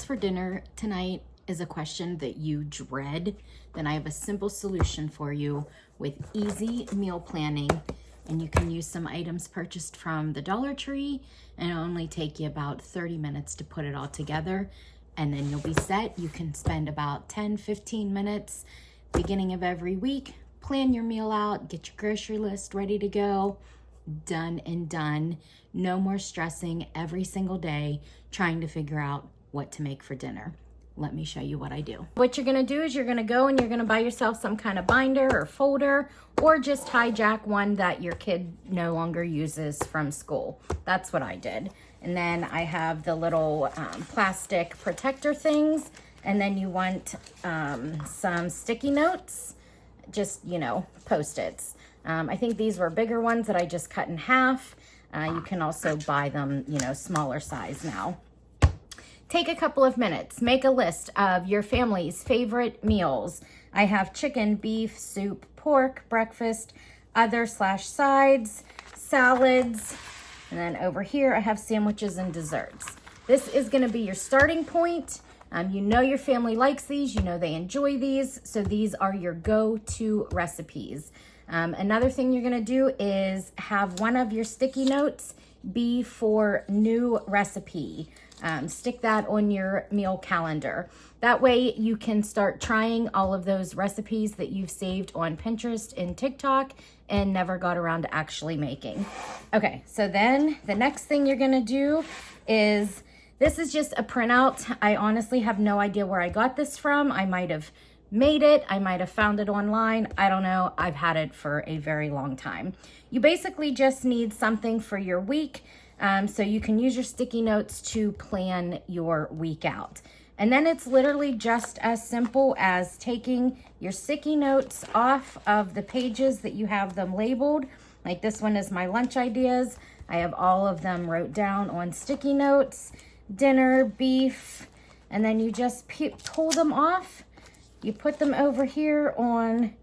What's for dinner tonight is a question that you dread, then I have a simple solution for you with easy meal planning. And you can use some items purchased from the Dollar Tree, and it'll only take you about 30 minutes to put it all together. And then you'll be set. You can spend about 10-15 minutes beginning of every week, plan your meal out, get your grocery list ready to go. Done and done. No more stressing every single day trying to figure out what to make for dinner. Let me show you what I do. What you're gonna do is you're gonna go and you're gonna buy yourself some kind of binder or folder, or just hijack one that your kid no longer uses from school. That's what I did. And then I have the little plastic protector things, and then you want some sticky notes, just, you know, Post-its. I think these were bigger ones that I just cut in half. You can also buy them, you know, smaller size now. Take a couple of minutes, make a list of your family's favorite meals. I have chicken, beef, soup, pork, breakfast, other/sides, salads, and then over here I have sandwiches and desserts. This is gonna be your starting point. You know your family likes these, you know they enjoy these, so these are your go-to recipes. Another thing you're gonna do is have one of your sticky notes be for new recipe. Stick that on your meal calendar. That way you can start trying all of those recipes that you've saved on Pinterest and TikTok and never got around to actually making. Okay, so then the next thing you're gonna do is, this is just a printout. I honestly have no idea where I got this from. I might have made it, I might have found it online, I don't know. I've had it for a very long time. You basically just need something for your week, so you can use your sticky notes to plan your week out. And then it's literally just as simple as taking your sticky notes off of the pages that you have them labeled. Like this one is my lunch ideas. I have all of them wrote down on sticky notes, dinner, beef, and then you just pull them off. You put them over here on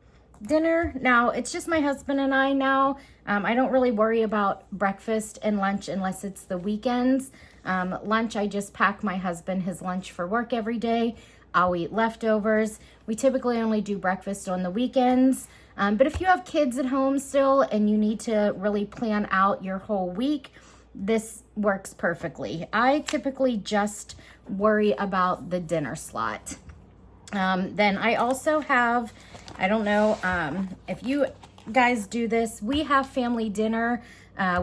dinner. Now, it's just my husband and I now. I don't really worry about breakfast and lunch unless it's the weekends. Lunch, I just pack my husband his lunch for work every day. I'll eat leftovers. We typically only do breakfast on the weekends. But if you have kids at home still and you need to really plan out your whole week, this works perfectly. I typically just worry about the dinner slot. Then I also have, I don't know if you guys do this, we have family dinner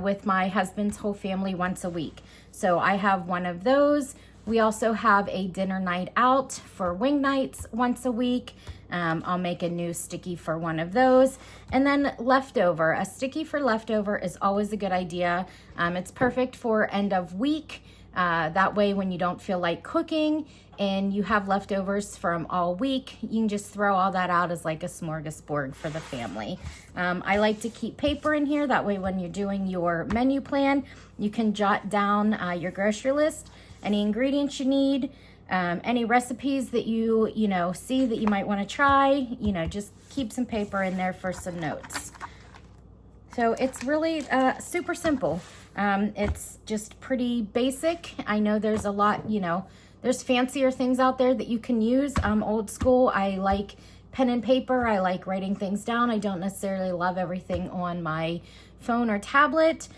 with my husband's whole family once a week. So I have one of those. We also have a dinner night out for wing nights once a week. I'll make a new sticky for one of those. And then leftover, a sticky for leftover is always a good idea. It's perfect for end of week. That way when you don't feel like cooking and you have leftovers from all week, you can just throw all that out as like a smorgasbord for the family. I like to keep paper in here. That way when you're doing your menu plan, you can jot down your grocery list, any ingredients you need, any recipes that you see that you might want to try, just keep some paper in there for some notes. So it's really super simple. It's just pretty basic. I know there's a lot, there's fancier things out there that you can use. Old school, I like pen and paper. I like writing things down. I don't necessarily love everything on my phone or tablet.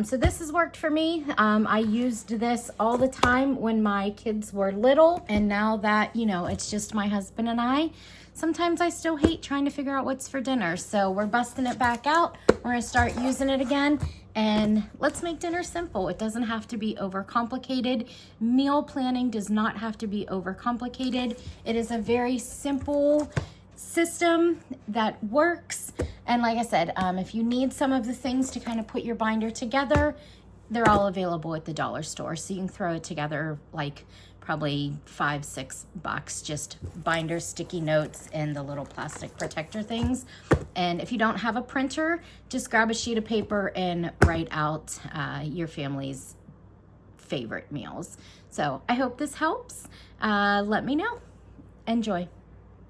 So this has worked for me. I used this all the time when my kids were little. And now that, it's just my husband and I, sometimes I still hate trying to figure out what's for dinner. So we're busting it back out. We're gonna start using it again. And let's make dinner simple. It doesn't have to be overcomplicated. Meal planning does not have to be overcomplicated. It is a very simple system that works. And like I said, if you need some of the things to kind of put your binder together, they're all available at the dollar store. So you can throw it together like probably $5-6, just binders, sticky notes, and the little plastic protector things. And if you don't have a printer, just grab a sheet of paper and write out your family's favorite meals. So I hope this helps. Let me know. Enjoy.